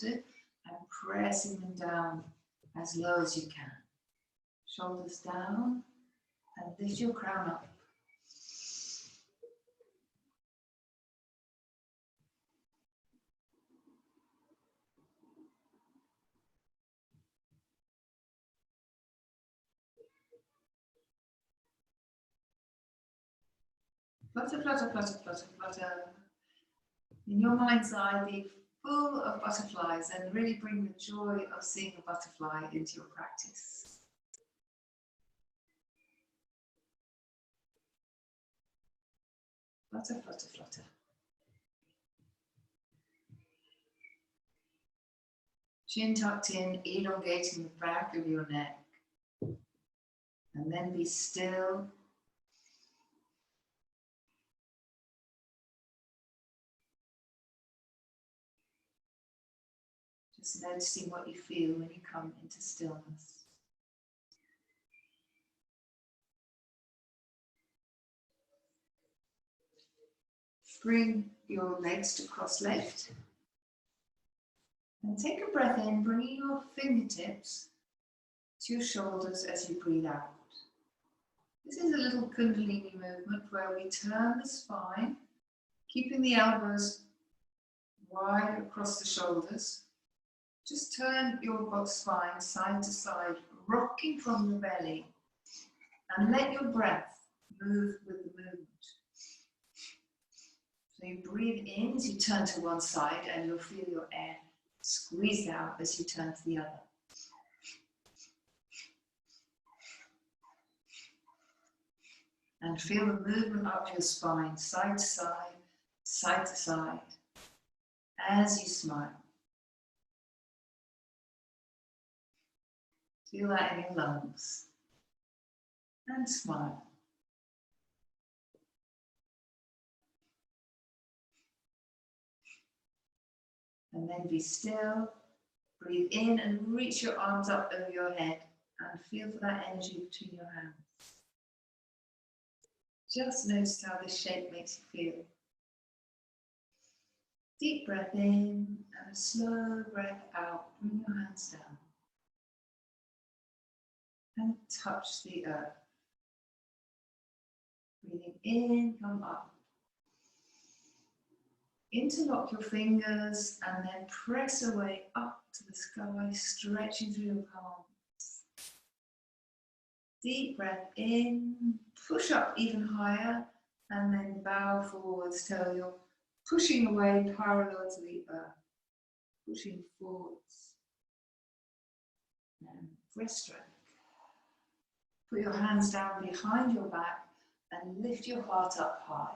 to, and pressing them down as low as you can. Shoulders down, and lift your crown up. Flutter, flutter, flutter, flutter, flutter. In your mind's eye, be full of butterflies and really bring the joy of seeing a butterfly into your practice. Flutter, flutter, flutter. Chin tucked in, elongating the back of your neck. And then be still. Just noticing what you feel when you come into stillness. Bring your legs to cross-legged. And take a breath in, bringing your fingertips to your shoulders as you breathe out. This is a little Kundalini movement where we turn the spine, keeping the elbows wide across the shoulders. Just turn your spine side to side, rocking from the belly, and let your breath move with the movement. So you breathe in as you turn to one side, and you'll feel your air squeezed out as you turn to the other. And feel the movement up your spine, side to side, as you smile. Feel that in your lungs. And smile. And then be still. Breathe in and reach your arms up over your head and feel for that energy between your hands. Just notice how this shape makes you feel. Deep breath in and a slow breath out. Bring your hands down. And touch the earth. Breathing in, come up. Interlock your fingers and then press away up to the sky, stretching through your palms. Deep breath in, push up even higher, and then bow forwards till you're pushing away parallel to the earth. Pushing forwards. And breaststroke. Put your hands down behind your back and lift your heart up high.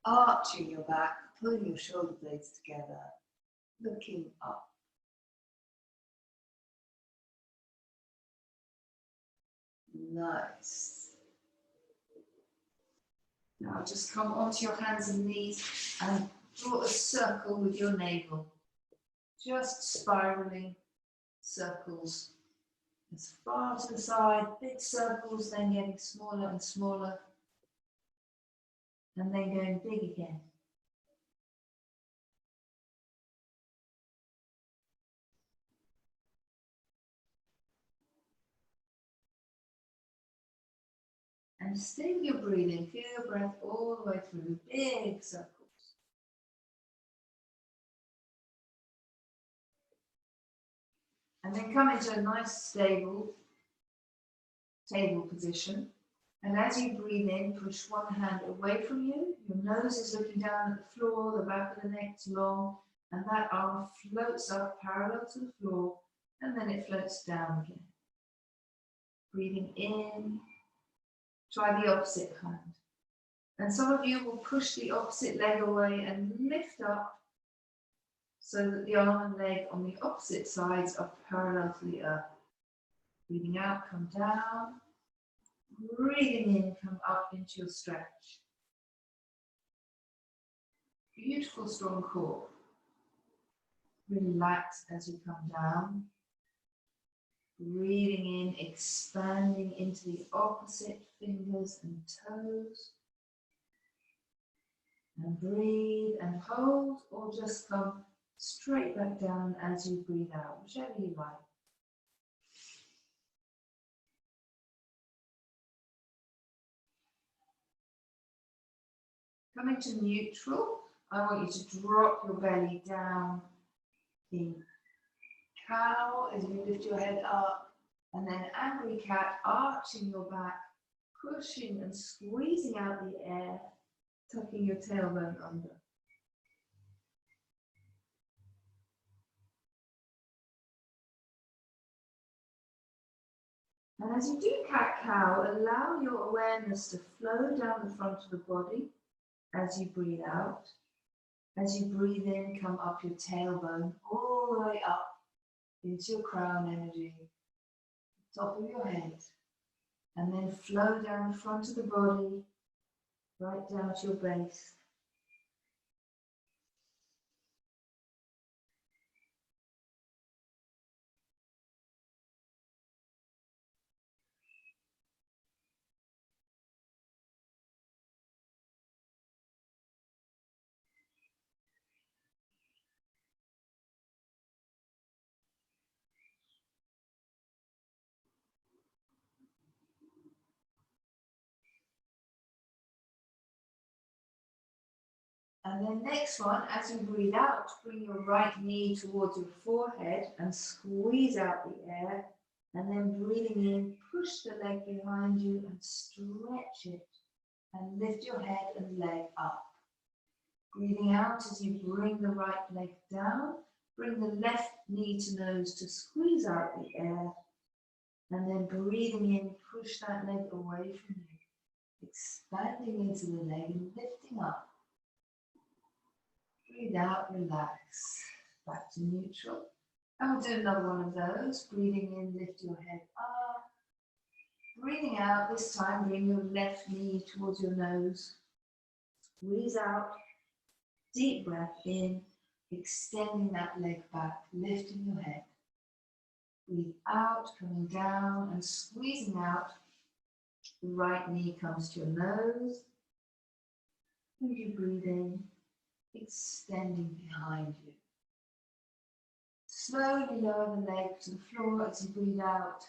Arching your back, pulling your shoulder blades together, looking up. Nice. Now just come onto your hands and knees and draw a circle with your navel. Just spiraling circles. As far to the side, big circles, then getting smaller and smaller. And then going big again. And stay with your breathing, feel your breath all the way through, big circles. And then come into a nice stable table position. And as you breathe in, push one hand away from you. Your nose is looking down at the floor, the back of the neck is long, and that arm floats up parallel to the floor, and then it floats down again. Breathing in, try the opposite hand. And some of you will push the opposite leg away and lift up so that the arm and leg on the opposite sides are parallel to the earth. Breathing out, come down. Breathing in, come up into your stretch. Beautiful, strong core. Relax as you come down. Breathing in, expanding into the opposite fingers and toes. And breathe and hold, or just come straight back down as you breathe out, whichever you like. Coming to neutral, I want you to drop your belly down in cow as you lift your head up, and then angry cat, arching your back, pushing and squeezing out the air, tucking your tailbone under. And as you do cat-cow, allow your awareness to flow down the front of the body as you breathe out. As you breathe in, come up your tailbone, all the way up into your crown energy, top of your head. And then flow down the front of the body, right down to your base. And then next one, as you breathe out, bring your right knee towards your forehead and squeeze out the air. And then breathing in, push the leg behind you and stretch it. And lift your head and leg up. Breathing out as you bring the right leg down. Bring the left knee to nose to squeeze out the air. And then breathing in, push that leg away from you. Expanding into the leg and lifting up. Breathe out, relax. Back to neutral. And we'll do another one of those. Breathing in, lift your head up. Breathing out, this time bring your left knee towards your nose. Squeeze out. Deep breath in, extending that leg back, lifting your head. Breathe out, coming down and squeezing out. The right knee comes to your nose. And you breathe in, extending behind you. Slowly lower the leg to the floor as you breathe out.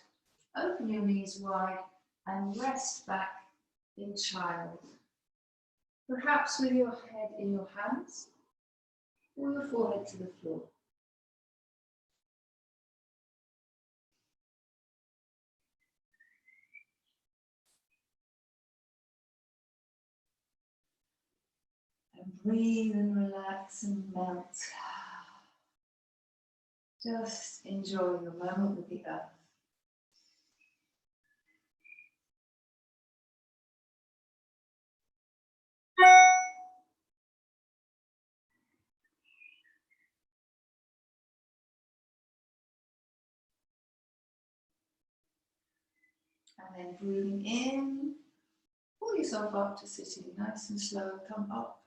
Open your knees wide and rest back in child. Perhaps with your head in your hands or your forehead to the floor. And breathe and relax and melt. Just enjoy your moment with the earth. And then breathing in, pull yourself up to sitting nice and slow, come up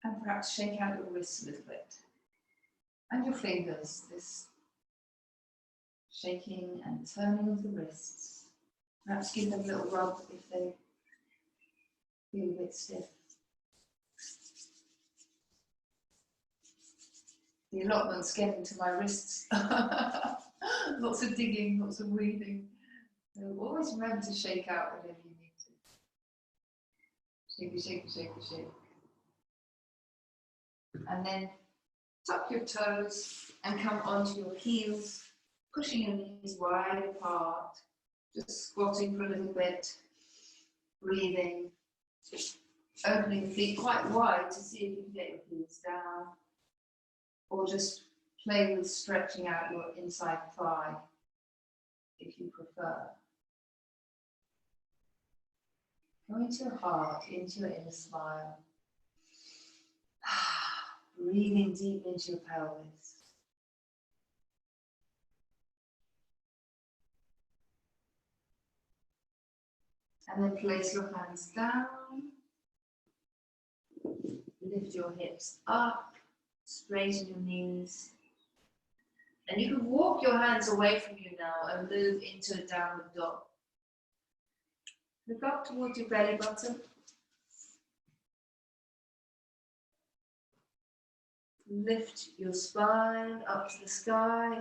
and perhaps shake out your wrists a little bit. And your fingers, this shaking and turning of the wrists. Perhaps give them a little rub if they feel a bit stiff. The allotment's getting to my wrists. Lots of digging, lots of weaving. So always remember to shake out whenever you need to. Shake, shake, shake, shake. And then tuck your toes and come onto your heels, pushing your knees wide apart, just squatting for a little bit, breathing, opening the feet quite wide to see if you can get your heels down, or just play with stretching out your inside thigh if you prefer. Go into your heart, into your inner smile. Breathing deep into your pelvis. And then place your hands down. Lift your hips up. Straighten your knees. And you can walk your hands away from you now and move into a downward dog. Look up towards your belly button. Lift your spine up to the sky.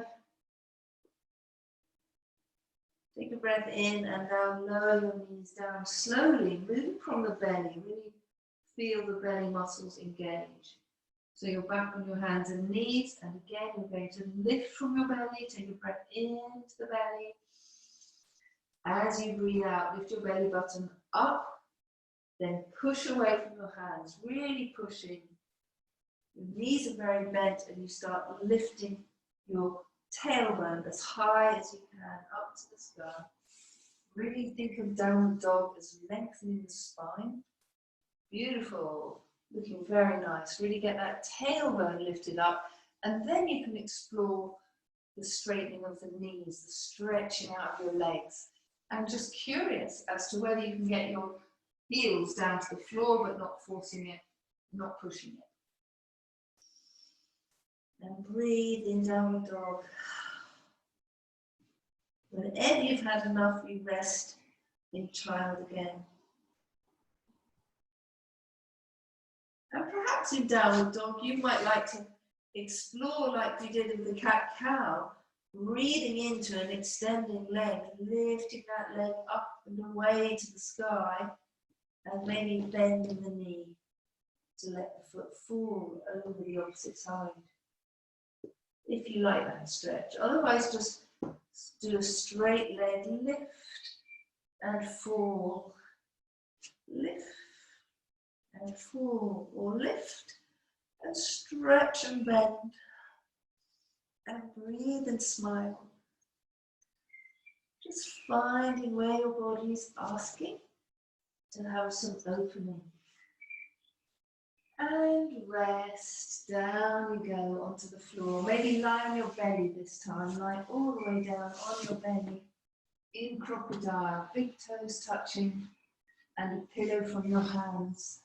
Take a breath in and now lower your knees down slowly, moving from the belly. Really feel the belly muscles engage. So you're back on your hands and knees, and again you're going to lift from your belly. Take a breath into the belly. As you breathe out, lift your belly button up, then push away from your hands, really pushing. Your knees are very bent and you start lifting your tailbone as high as you can up to the sky. Really think of downward dog as lengthening the spine. Beautiful, looking very nice. Really get that tailbone lifted up, and then you can explore the straightening of the knees, the stretching out of your legs. I'm just curious as to whether you can get your heels down to the floor but not forcing it, not pushing it. And breathe in downward dog. Whenever you've had enough, you rest in child again. And perhaps in downward dog, you might like to explore like we did in the cat-cow, breathing into an extending leg, lifting that leg up and away to the sky, and maybe bending the knee to let the foot fall over the opposite side. If you like that stretch. Otherwise, just do a straight leg lift and fall. Lift and fall, or lift and stretch and bend. And breathe and smile. Just finding where your body is asking to have some opening. And rest, down you go onto the floor. Maybe lie on your belly this time, lie all the way down on your belly in crocodile, big toes touching and a pillow from your hands.